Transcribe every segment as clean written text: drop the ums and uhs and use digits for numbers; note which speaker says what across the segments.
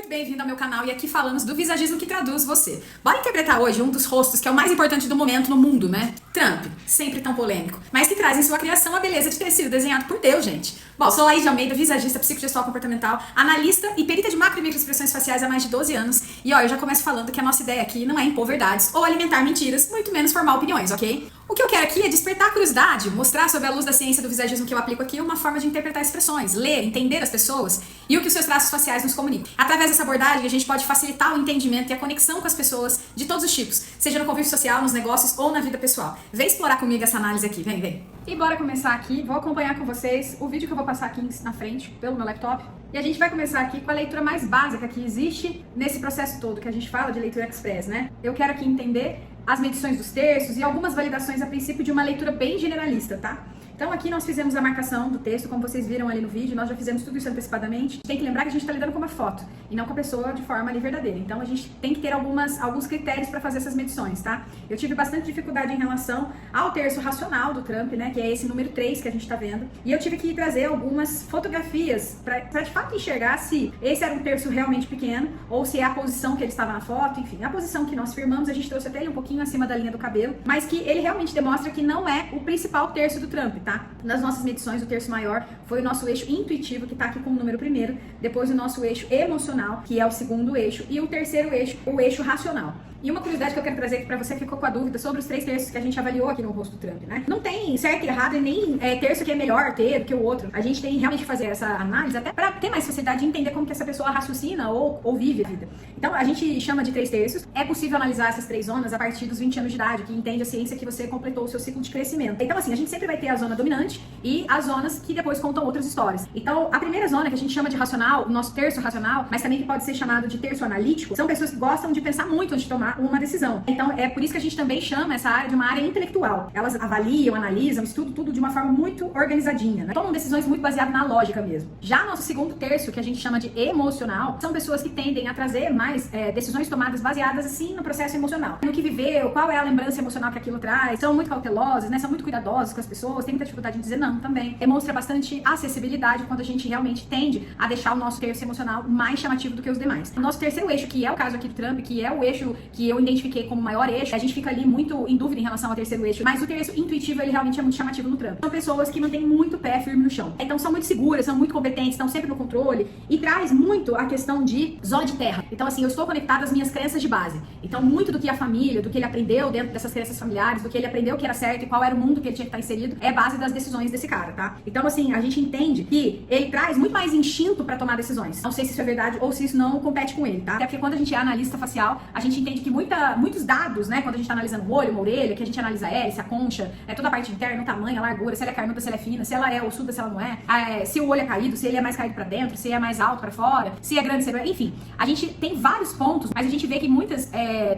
Speaker 1: muito bem-vindo ao meu canal e aqui falamos do visagismo que traduz você. Bora interpretar hoje um dos rostos que é o mais importante do momento no mundo, né? Trump, sempre tão polêmico, mas que traz em sua criação a beleza de ter sido desenhado por Deus, gente. Bom, sou Laís de Almeida, visagista, psicogestual comportamental, analista e perita de macro e microexpressões faciais há mais de 12 anos. E ó, eu já começo falando que a nossa ideia aqui não é impor verdades ou alimentar mentiras, muito menos formar opiniões, ok? O que eu quero aqui é despertar a curiosidade, mostrar sob a luz da ciência do visagismo que eu aplico aqui uma forma de interpretar expressões, ler, entender as pessoas e o que os seus traços faciais nos comunicam. Através dessa abordagem, a gente pode facilitar o entendimento e a conexão com as pessoas de todos os tipos, seja no convívio social, nos negócios ou na vida pessoal. Vem explorar comigo essa análise aqui, vem. E bora começar aqui, vou acompanhar com vocês o vídeo que eu vou passar aqui na frente, pelo meu laptop. E a gente vai começar aqui com a leitura mais básica que existe nesse processo todo, que a gente fala de leitura express, né? Eu quero aqui entender as medições dos terços e algumas validações a princípio de uma leitura bem generalista, tá? Então aqui nós fizemos a marcação do texto, como vocês viram ali no vídeo, nós já fizemos tudo isso antecipadamente. Tem que lembrar que a gente está lidando com uma foto e não com a pessoa de forma ali verdadeira. Então a gente tem que ter alguns critérios para fazer essas medições, tá? Eu tive bastante dificuldade em relação ao terço racional do Trump, né? Que é esse número 3 que a gente está vendo. E eu tive que trazer algumas fotografias para de fato enxergar se esse era um terço realmente pequeno ou se é a posição que ele estava na foto, enfim. A posição que nós firmamos, a gente trouxe até ele um pouquinho acima da linha do cabelo, mas que ele realmente demonstra que não é o principal terço do Trump, tá? Nas nossas medições, o terço maior foi o nosso eixo intuitivo, que tá aqui com o número primeiro, depois o nosso eixo emocional, que é o segundo eixo, e o terceiro eixo, o eixo racional. E uma curiosidade que eu quero trazer aqui pra você que ficou com a dúvida sobre os 3 terços que a gente avaliou aqui no rosto do Trump, né? Não tem certo e errado e nem terço que é melhor ter do que o outro. A gente tem realmente que fazer essa análise até pra ter mais facilidade de entender como que essa pessoa raciocina ou vive a vida. Então, a gente chama de 3 terços. É possível analisar essas 3 zonas a partir dos 20 anos de idade, que entende a ciência que você completou o seu ciclo de crescimento. Então, assim, a gente sempre vai ter a zona dominante e as zonas que depois contam outras histórias. Então, a primeira zona que a gente chama de racional, o nosso terço racional, mas também que pode ser chamado de terço analítico, são pessoas que gostam de pensar muito antes de tomar uma decisão. Então, é por isso que a gente também chama essa área de uma área intelectual. Elas avaliam, analisam, estudam tudo de uma forma muito organizadinha, né? Tomam decisões muito baseadas na lógica mesmo. Já nosso segundo terço, que a gente chama de emocional, são pessoas que tendem a trazer mais decisões tomadas baseadas, assim, no processo emocional. No que viveu, qual é a lembrança emocional que aquilo traz. São muito cautelosas, né? São muito cuidadosas com as pessoas, tem muita dificuldade de dizer não também. Demonstra bastante acessibilidade quando a gente realmente tende a deixar o nosso terço emocional mais chamativo do que os demais. O nosso terceiro eixo, que é o caso aqui do Trump, que é o eixo que eu identifiquei como maior eixo, a gente fica ali muito em dúvida em relação ao terceiro eixo, mas o terço intuitivo, ele realmente é muito chamativo no Trump. São pessoas que mantêm muito pé firme no chão. Então são muito seguras, são muito competentes, estão sempre no controle e traz muito a questão de zona de terra. Então assim, eu estou conectada às minhas crenças de base. Então muito do que a família, do que ele aprendeu dentro dessas crenças familiares, do que ele aprendeu que era certo e qual era o mundo que ele tinha que estar inserido, é base das decisões desse cara, tá? Então assim, a gente entende que ele traz muito mais instinto para tomar decisões. Não sei se isso é verdade ou se isso não compete com ele, tá? Até porque quando a gente é analista facial, a gente entende que muitos dados, né, quando a gente tá analisando o olho, uma orelha, que a gente analisa a hélice, a concha, toda a parte interna, o tamanho, a largura, se ela é carnuda, se ela é fina, se ela é ossuda, se ela não é, se o olho é caído, se ele é mais caído pra dentro, se é mais alto pra fora, se é grande, se é... Enfim, a gente tem vários pontos, mas a gente vê que muitas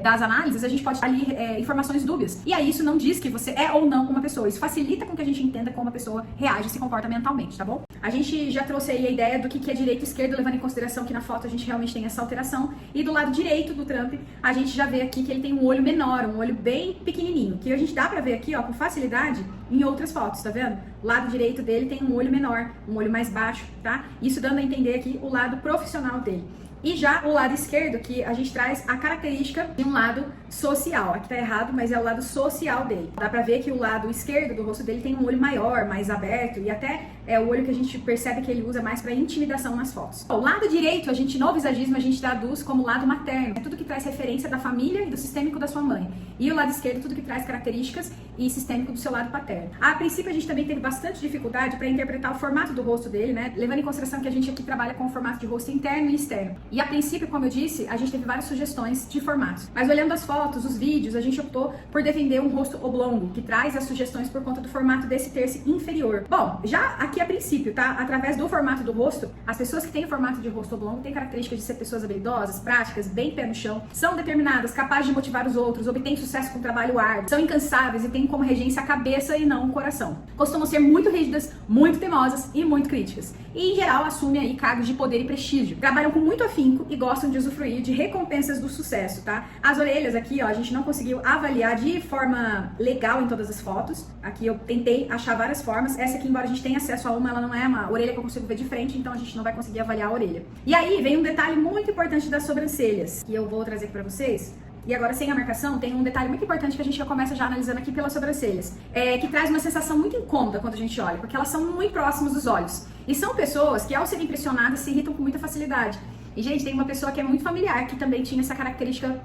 Speaker 1: das análises a gente pode ter ali informações dúbias. E aí isso não diz que você é ou não uma pessoa. Isso facilita com que a gente entenda como a pessoa reage e se comporta mentalmente, tá bom? A gente já trouxe aí a ideia do que é direito e esquerdo, levando em consideração que na foto a gente realmente tem essa alteração. E do lado direito do Trump, a gente já vê aqui que ele tem um olho menor, um olho bem pequenininho, que a gente dá pra ver aqui, ó, com facilidade em outras fotos, tá vendo? O lado direito dele tem um olho menor, um olho mais baixo, tá? Isso dando a entender aqui o lado profissional dele. E já o lado esquerdo, que a gente traz a característica de um lado social. Aqui tá errado, mas é o lado social dele. Dá pra ver que o lado esquerdo do rosto dele tem um olho maior, mais aberto, e até é o olho que a gente percebe que ele usa mais pra intimidação nas fotos. O lado direito, no visagismo, a gente traduz como lado materno. É tudo que traz referência da família e do sistêmico da sua mãe. E o lado esquerdo, tudo que traz características e sistêmico do seu lado paterno. A princípio, a gente também teve bastante dificuldade pra interpretar o formato do rosto dele, né? Levando em consideração que a gente aqui trabalha com o formato de rosto interno e externo. E a princípio, como eu disse, a gente teve várias sugestões de formatos. Mas olhando as fotos, os vídeos, a gente optou por defender um rosto oblongo, que traz as sugestões por conta do formato desse terço inferior. Bom, já aqui a princípio, tá? Através do formato do rosto, as pessoas que têm o formato de rosto oblongo têm características de ser pessoas habilidosas, práticas, bem pé no chão, são determinadas, capazes de motivar os outros, obtêm sucesso com trabalho árduo, são incansáveis e têm como regência a cabeça e não o coração. Costumam ser muito rígidas, muito teimosas e muito críticas. E e, em geral, assumem aí cargos de poder e prestígio. Trabalham com muito afinco e gostam de usufruir de recompensas do sucesso, tá? As orelhas aqui, ó, a gente não conseguiu avaliar de forma legal em todas as fotos. Aqui eu tentei achar várias formas. Essa aqui, embora a gente tenha acesso a uma, ela não é uma orelha que eu consigo ver de frente, então a gente não vai conseguir avaliar a orelha. E aí vem um detalhe muito importante das sobrancelhas, que eu vou trazer aqui pra vocês. E agora, sem a marcação, tem um detalhe muito importante que a gente já começa já analisando aqui pelas sobrancelhas, que traz uma sensação muito incômoda quando a gente olha, porque elas são muito próximas dos olhos. E são pessoas que, ao serem pressionadas, se irritam com muita facilidade. E, gente, tem uma pessoa que é muito familiar, que também tinha essa característica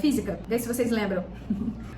Speaker 1: física. Vê se vocês lembram.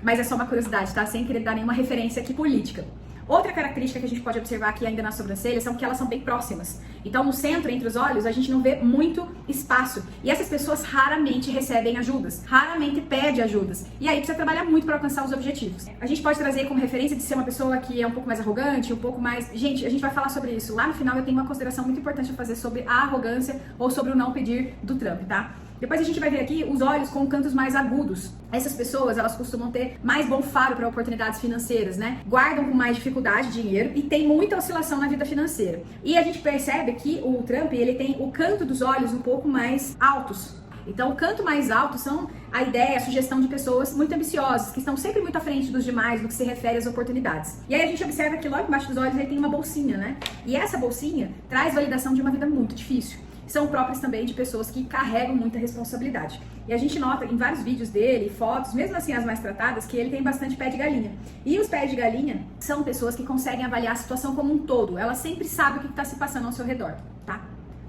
Speaker 1: Mas é só uma curiosidade, tá? Sem querer dar nenhuma referência aqui política. Outra característica que a gente pode observar aqui ainda nas sobrancelhas são que elas são bem próximas. Então, no centro, entre os olhos, a gente não vê muito espaço. E essas pessoas raramente recebem ajudas, raramente pedem ajudas. E aí precisa trabalhar muito para alcançar os objetivos. A gente pode trazer como referência de ser uma pessoa que é um pouco mais arrogante, um pouco mais... Gente, a gente vai falar sobre isso. Lá no final eu tenho uma consideração muito importante a fazer sobre a arrogância ou sobre o não pedir do Trump, tá? Depois a gente vai ver aqui os olhos com cantos mais agudos. Essas pessoas, elas costumam ter mais bom faro para oportunidades financeiras, né? Guardam com mais dificuldade dinheiro e tem muita oscilação na vida financeira. E a gente percebe que o Trump, ele tem o canto dos olhos um pouco mais altos. Então, o canto mais alto são a ideia, a sugestão de pessoas muito ambiciosas, que estão sempre muito à frente dos demais no que se refere às oportunidades. E aí a gente observa que logo embaixo dos olhos ele tem uma bolsinha, né? E essa bolsinha traz validação de uma vida muito difícil. São próprias também de pessoas que carregam muita responsabilidade. E a gente nota em vários vídeos dele, fotos, mesmo assim as mais tratadas, que ele tem bastante pé de galinha. E os pés de galinha são pessoas que conseguem avaliar a situação como um todo. Ela sempre sabe o que está se passando ao seu redor, tá?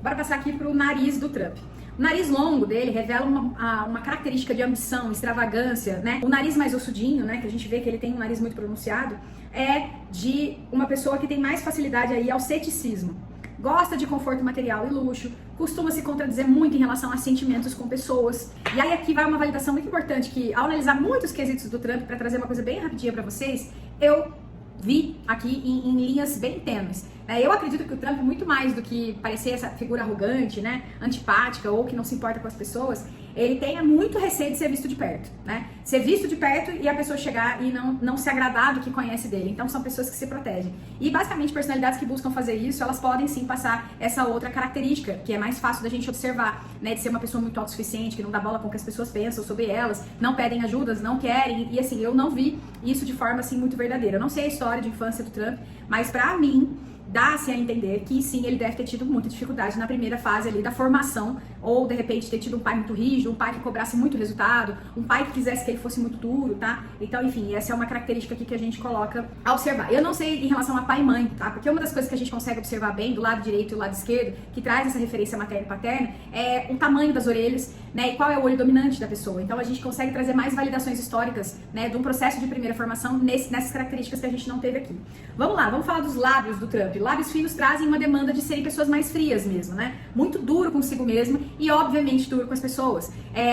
Speaker 1: Bora passar aqui para o nariz do Trump. O nariz longo dele revela uma característica de ambição, extravagância, né? O nariz mais ossudinho, né, que a gente vê que ele tem um nariz muito pronunciado, é de uma pessoa que tem mais facilidade aí ao ceticismo. Gosta de conforto material e luxo, costuma se contradizer muito em relação a sentimentos com pessoas. E aí aqui vai uma validação muito importante, que ao analisar muitos quesitos do Trump, para trazer uma coisa bem rapidinha para vocês, eu vi aqui em linhas bem tênues. Eu acredito que o Trump, muito mais do que parecer essa figura arrogante, né, antipática ou que não se importa com as pessoas, ele tem muito receio de ser visto de perto, né? Ser visto de perto e a pessoa chegar e não se agradar do que conhece dele. Então são pessoas que se protegem. E basicamente personalidades que buscam fazer isso, elas podem sim passar essa outra característica, que é mais fácil da gente observar, né? De ser uma pessoa muito autossuficiente, que não dá bola com o que as pessoas pensam sobre elas, não pedem ajudas, não querem. E assim, eu não vi isso de forma assim muito verdadeira. Eu não sei a história de infância do Trump, mas pra mim dá-se a entender que sim, ele deve ter tido muita dificuldade na primeira fase ali da formação, ou de repente ter tido um pai muito rígido, um pai que cobrasse muito resultado, um pai que quisesse que ele fosse muito duro, tá? Então, enfim, essa é uma característica aqui que a gente coloca a observar. Eu não sei em relação a pai e mãe, tá? Porque uma das coisas que a gente consegue observar bem do lado direito e do lado esquerdo, que traz essa referência materna e paterna, é o tamanho das orelhas, né? E qual é o olho dominante da pessoa. Então, a gente consegue trazer mais validações históricas, né? De um processo de primeira formação nessas características que a gente não teve aqui. Vamos lá, vamos falar dos lábios do Trump. Lábios finos trazem uma demanda de serem pessoas mais frias mesmo, né? Muito duro consigo mesmo e, obviamente, duro com as pessoas.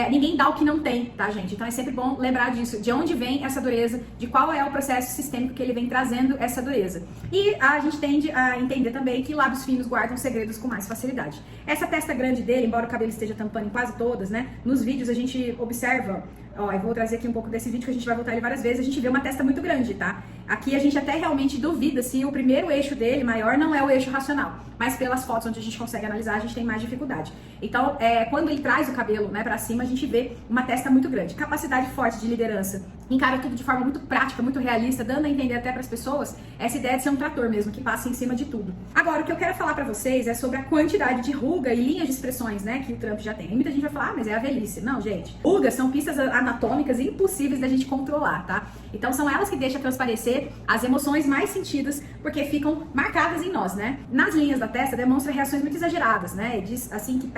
Speaker 1: Ninguém dá o que não tem, tá, gente? Então é sempre bom lembrar disso, de onde vem essa dureza, de qual é o processo sistêmico que ele vem trazendo essa dureza. E a gente tende a entender também que lábios finos guardam segredos com mais facilidade. Essa testa grande dele, embora o cabelo esteja tampando em quase todas, né? Nos vídeos a gente observa, ó, eu vou trazer aqui um pouco desse vídeo que a gente vai voltar ele várias vezes, a gente vê uma testa muito grande, tá? Aqui a gente até realmente duvida se o primeiro eixo dele, maior, não é o eixo racional. Mas pelas fotos onde a gente consegue analisar, a gente tem mais dificuldade. Então, quando ele traz o cabelo, né, pra cima, a gente vê uma testa muito grande. Capacidade forte de liderança. Encara tudo de forma muito prática, muito realista, dando a entender até pras pessoas essa ideia de ser um trator mesmo, que passa em cima de tudo. Agora, o que eu quero falar pra vocês é sobre a quantidade de ruga e linhas de expressões, né, que o Trump já tem. E muita gente vai falar, mas é a velhice. Não, gente. Rugas são pistas anatômicas impossíveis da gente controlar, tá? Então, são elas que deixam transparecer as emoções mais sentidas, porque ficam marcadas em nós, né? Nas linhas da testa demonstra reações muito exageradas, né? Diz assim que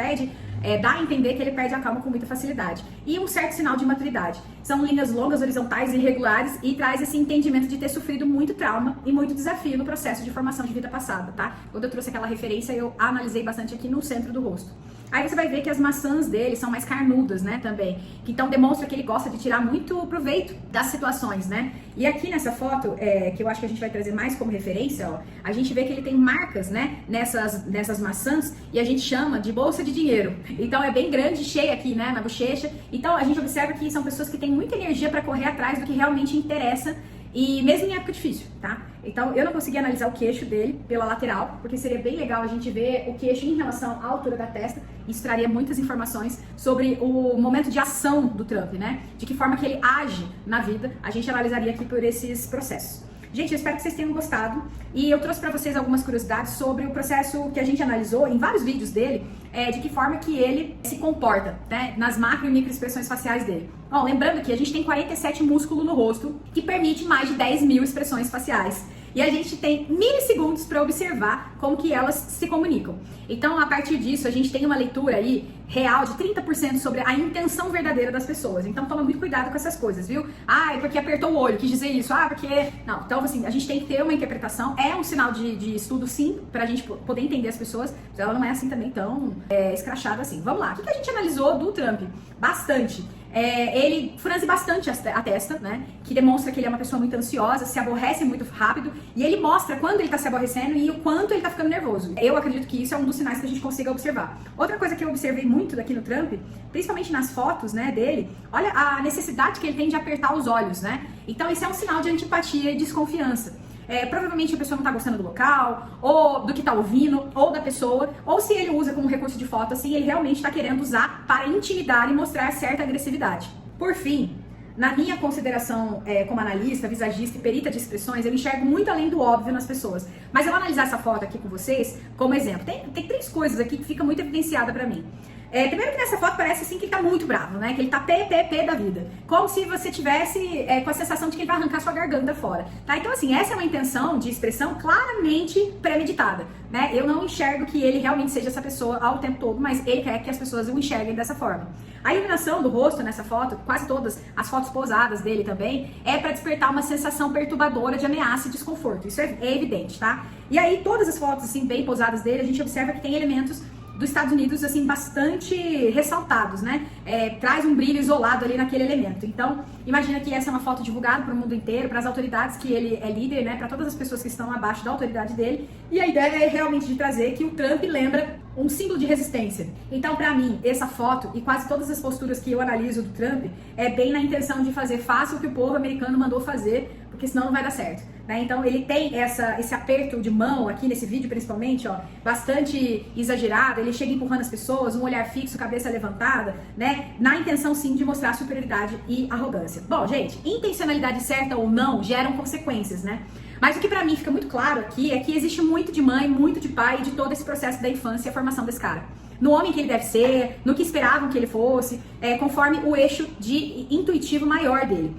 Speaker 1: dá a entender que ele perde a calma com muita facilidade. E um certo sinal de maturidade. São linhas longas, horizontais e irregulares e traz esse entendimento de ter sofrido muito trauma e muito desafio no processo de formação de vida passada, tá? Quando eu trouxe aquela referência, eu analisei bastante aqui no centro do rosto. Aí você vai ver que as maçãs dele são mais carnudas, né, também. Que então demonstra que ele gosta de tirar muito proveito das situações, né? E aqui nessa foto, que eu acho que a gente vai trazer mais como referência, ó, a gente vê que ele tem marcas, né, nessas maçãs, e a gente chama de bolsa de dinheiro. Então é bem grande, cheia aqui, né, na bochecha. Então a gente observa que são pessoas que têm muita energia para correr atrás do que realmente interessa e mesmo em época difícil, tá? Então eu não consegui analisar o queixo dele pela lateral, porque seria bem legal a gente ver o queixo em relação à altura da testa. Isso traria muitas informações sobre o momento de ação do Trump, né? De que forma que ele age na vida. A gente analisaria aqui por esses processos. Gente, eu espero que vocês tenham gostado e eu trouxe para vocês algumas curiosidades sobre o processo que a gente analisou em vários vídeos dele, de que forma que ele se comporta, né, nas macro e micro expressões faciais dele. Bom, lembrando que a gente tem 47 músculos no rosto que permite mais de 10 mil expressões faciais. E a gente tem milissegundos para observar como que elas se comunicam. Então, a partir disso, a gente tem uma leitura aí real de 30% sobre a intenção verdadeira das pessoas. Então, toma muito cuidado com essas coisas, viu? Ah, é porque apertou o olho, quis dizer isso. Ah, porque... Não, então, assim, a gente tem que ter uma interpretação. É um sinal de estudo, sim, pra gente poder entender as pessoas. Mas ela não é assim também tão escrachada assim. Vamos lá. O que a gente analisou do Trump? Bastante. Ele franze bastante a testa, né? Que demonstra que ele é uma pessoa muito ansiosa, se aborrece muito rápido. E ele mostra quando ele tá se aborrecendo e o quanto ele tá ficando nervoso. Eu acredito que isso é um dos sinais que a gente consiga observar. Outra coisa que eu observei muito daqui no Trump, principalmente nas fotos, né, dele, olha a necessidade que ele tem de apertar os olhos, né? Então isso é um sinal de antipatia e desconfiança. Provavelmente a pessoa não tá gostando do local, ou do que tá ouvindo, ou da pessoa, ou se ele usa como recurso de foto, assim, ele realmente tá querendo usar para intimidar e mostrar certa agressividade. Por fim, na minha consideração como analista, visagista e perita de expressões, eu enxergo muito além do óbvio nas pessoas. Mas eu vou analisar essa foto aqui com vocês como exemplo. Tem três coisas aqui que fica muito evidenciada pra mim. Primeiro que nessa foto parece assim que ele tá muito bravo, né? Que ele tá pé da vida. Como se você tivesse com a sensação de que ele vai arrancar sua garganta fora, tá? Então assim, essa é uma intenção de expressão claramente premeditada, né? Eu não enxergo que ele realmente seja essa pessoa ao tempo todo, mas ele quer que as pessoas o enxerguem dessa forma. A iluminação do rosto nessa foto, quase todas as fotos posadas dele também, é para despertar uma sensação perturbadora de ameaça e desconforto. Isso é evidente, tá? E aí todas as fotos assim bem posadas dele, a gente observa que tem elementos dos Estados Unidos, assim, bastante ressaltados, né? Traz um brilho isolado ali naquele elemento. Então, imagina que essa é uma foto divulgada para o mundo inteiro, para as autoridades, que ele é líder, né? Para todas as pessoas que estão abaixo da autoridade dele. E a ideia é realmente de trazer que o Trump lembra um símbolo de resistência. Então, para mim, essa foto e quase todas as posturas que eu analiso do Trump é bem na intenção de fazer fácil o que o povo americano mandou fazer, porque senão não vai dar certo, né? Então ele tem esse aperto de mão aqui nesse vídeo principalmente, ó, bastante exagerado. Ele chega empurrando as pessoas, um olhar fixo, cabeça levantada, né? Na intenção sim de mostrar superioridade e arrogância. Bom, gente, intencionalidade certa ou não geram consequências, né? Mas o que pra mim fica muito claro aqui é que existe muito de mãe, muito de pai, de todo esse processo da infância e a formação desse cara. No homem que ele deve ser, no que esperavam que ele fosse, conforme o eixo de intuitivo maior dele.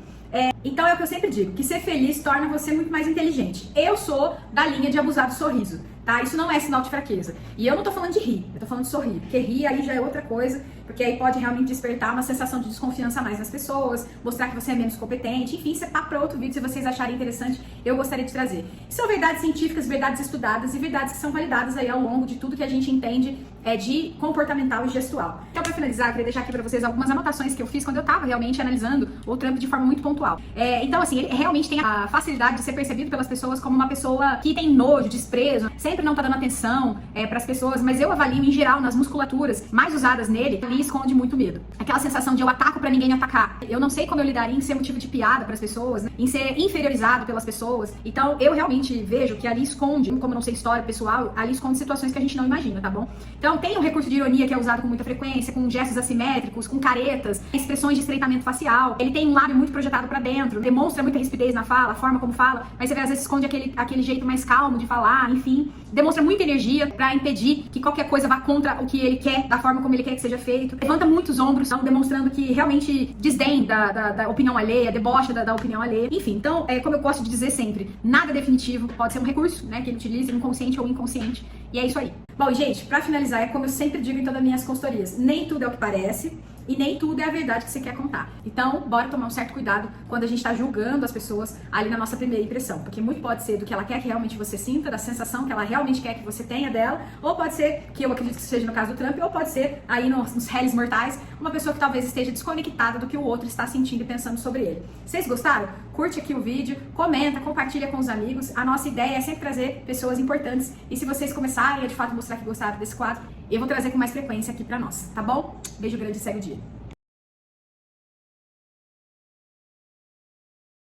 Speaker 1: Então é o que eu sempre digo, que ser feliz torna você muito mais inteligente. Eu sou da linha de abusar do sorriso, tá? Isso não é sinal de fraqueza. E eu não tô falando de rir, eu tô falando de sorrir, porque rir aí já é outra coisa, porque aí pode realmente despertar uma sensação de desconfiança a mais nas pessoas, mostrar que você é menos competente, enfim, isso é papo pra outro vídeo, se vocês acharem interessante, eu gostaria de trazer. São verdades científicas, verdades estudadas e verdades que são validadas aí ao longo de tudo que a gente entende de comportamental e gestual. Então, pra finalizar, eu queria deixar aqui pra vocês algumas anotações que eu fiz quando eu tava realmente analisando o Trump de forma muito pontual. Então, assim, ele realmente tem a facilidade de ser percebido pelas pessoas como uma pessoa que tem nojo, desprezo, sempre não tá dando atenção pras pessoas, mas eu avalio em geral nas musculaturas mais usadas nele, ali esconde muito medo. Aquela sensação de eu ataco pra ninguém me atacar. Eu não sei como eu lidaria em ser motivo de piada pras pessoas, né? Em ser inferiorizado pelas pessoas. Então, eu realmente vejo que ali esconde, como eu não sei história pessoal, ali esconde situações que a gente não imagina, tá bom? Então, tem um recurso de ironia que é usado com muita frequência, com gestos assimétricos, com caretas, expressões de estreitamento facial. Ele tem um lábio muito projetado pra dentro, demonstra muita rispidez na fala, a forma como fala, mas você vê, às vezes esconde aquele jeito mais calmo de falar, enfim. Demonstra muita energia pra impedir que qualquer coisa vá contra o que ele quer, da forma como ele quer que seja feito. Levanta muitos ombros, demonstrando que realmente desdém da opinião alheia, debocha da opinião alheia. Enfim, então, como eu gosto de dizer sempre, nada definitivo, pode ser um recurso, né, que ele utiliza, inconsciente ou inconsciente, e é isso aí. Bom, gente, pra finalizar, é como eu sempre digo em todas as minhas consultorias, nem tudo é o que parece, e nem tudo é a verdade que você quer contar. Então, bora tomar um certo cuidado quando a gente tá julgando as pessoas ali na nossa primeira impressão. Porque muito pode ser do que ela quer que realmente você sinta, da sensação que ela realmente quer que você tenha dela, ou pode ser, que eu acredito que seja no caso do Trump, ou pode ser aí nos réis mortais, uma pessoa que talvez esteja desconectada do que o outro está sentindo e pensando sobre ele. Vocês gostaram? Curte aqui o vídeo, comenta, compartilha com os amigos. A nossa ideia é sempre trazer pessoas importantes. E se vocês começarem a de fato mostrar que gostaram desse quadro, eu vou trazer com mais frequência aqui pra nós, tá bom? Beijo grande e segue o dia.